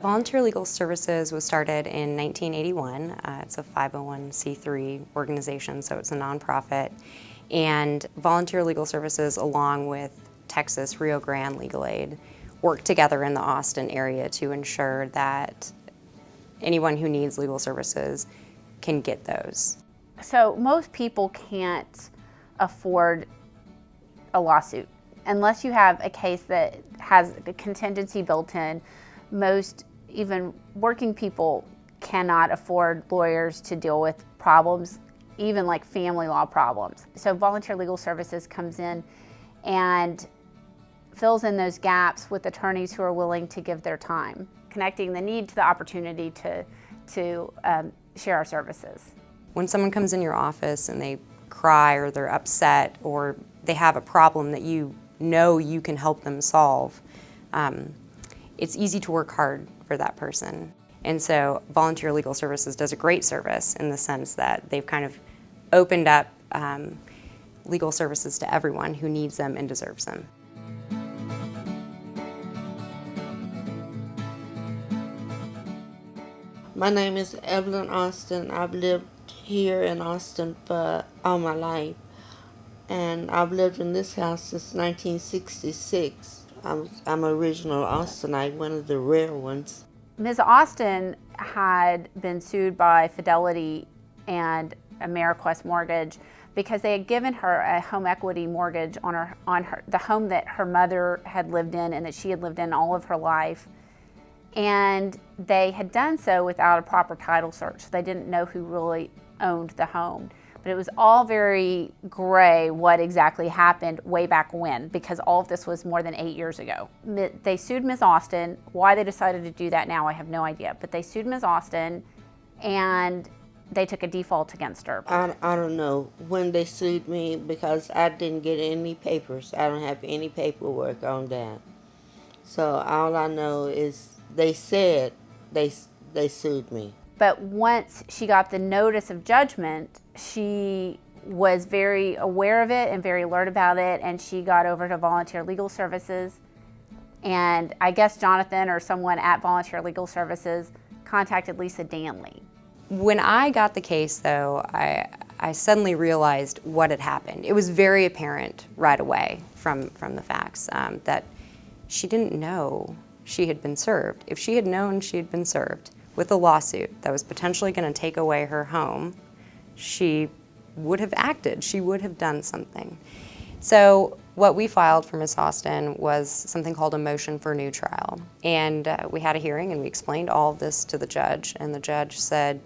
Volunteer Legal Services was started in 1981. It's a 501c3 organization, so it's a nonprofit. And Volunteer Legal Services, along with Texas Rio Grande Legal Aid, work together in the Austin area to ensure that anyone who needs legal services can get those. So most people can't afford a lawsuit unless you have a case that has a contingency built in. Most even working people cannot afford lawyers to deal with problems, even like family law problems. So Volunteer Legal Services comes in and fills in those gaps with attorneys who are willing to give their time, connecting the need to the opportunity to share our services. When someone comes in your office and they cry or they're upset or they have a problem that you know you can help them solve, it's easy to work hard for that person. And so Volunteer Legal Services does a great service in the sense that they've kind of opened up legal services to everyone who needs them and deserves them. My name is Evelyn Austin. I've lived here in Austin for all my life, and I've lived in this house since 1966. I'm original Austinite, one of the rare ones. Ms. Austin had been sued by Fidelity and Ameriquest Mortgage because they had given her a home equity mortgage on the home that her mother had lived in and that she had lived in all of her life. And they had done so without a proper title search. They didn't know who really owned the home. But it was all very gray what exactly happened way back when, because all of this was more than 8 years ago. They sued Ms. Austin. Why they decided to do that now, I have no idea. But they sued Ms. Austin and they took a default against her. I don't know when they sued me because I didn't get any papers. I don't have any paperwork on that. So all I know is they said they sued me. But once she got the notice of judgment, she was very aware of it and very alert about it, and she got over to Volunteer Legal Services. And I guess Jonathan or someone at Volunteer Legal Services contacted Lisa Danley. When I got the case, though, I suddenly realized what had happened. It was very apparent right away from the facts that she didn't know she had been served. If she had known she had been served with a lawsuit that was potentially going to take away her home, she would have acted. She would have done something. So what we filed for Ms. Austin was something called a motion for new trial. And we had a hearing and we explained all of this to the judge, and the judge said,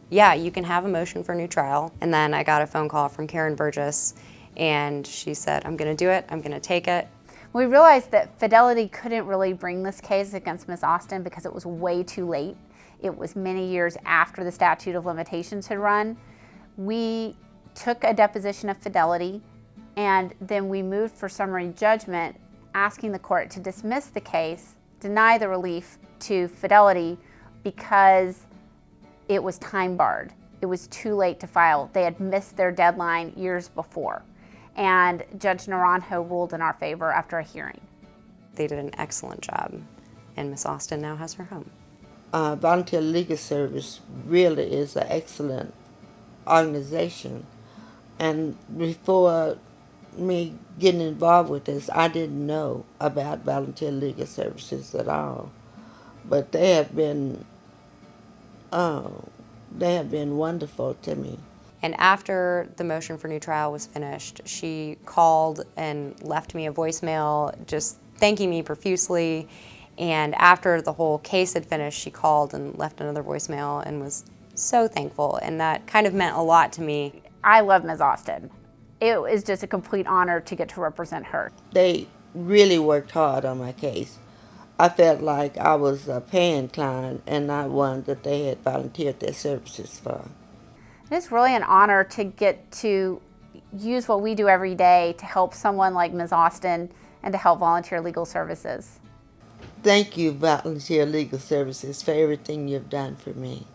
yeah, you can have a motion for new trial. And then I got a phone call from Burgess, and she said, I'm going to do it, I'm going to take it. We realized that Fidelity couldn't really bring this case against Ms. Austin because it was way too late. It was many years after the statute of limitations had run. We took a deposition of Fidelity, and then we moved for summary judgment, asking the court to dismiss the case, deny the relief to Fidelity because it was time barred. It was too late to file. They had missed their deadline years before. And Judge Naranjo ruled in our favor after a hearing. They did an excellent job, and Ms. Austin now has her home. Volunteer Legal Service really is an excellent organization. And before me getting involved with this, I didn't know about Volunteer Legal Services at all. But they have been wonderful to me. And after the motion for new trial was finished, she called and left me a voicemail just thanking me profusely. And after the whole case had finished, she called and left another voicemail and was so thankful. And that kind of meant a lot to me. I love Ms. Austin. It was just a complete honor to get to represent her. They really worked hard on my case. I felt like I was a paying client and not one that they had volunteered their services for. It's really an honor to get to use what we do every day to help someone like Ms. Austin and to help Volunteer Legal Services. Thank you, Volunteer Legal Services, for everything you've done for me.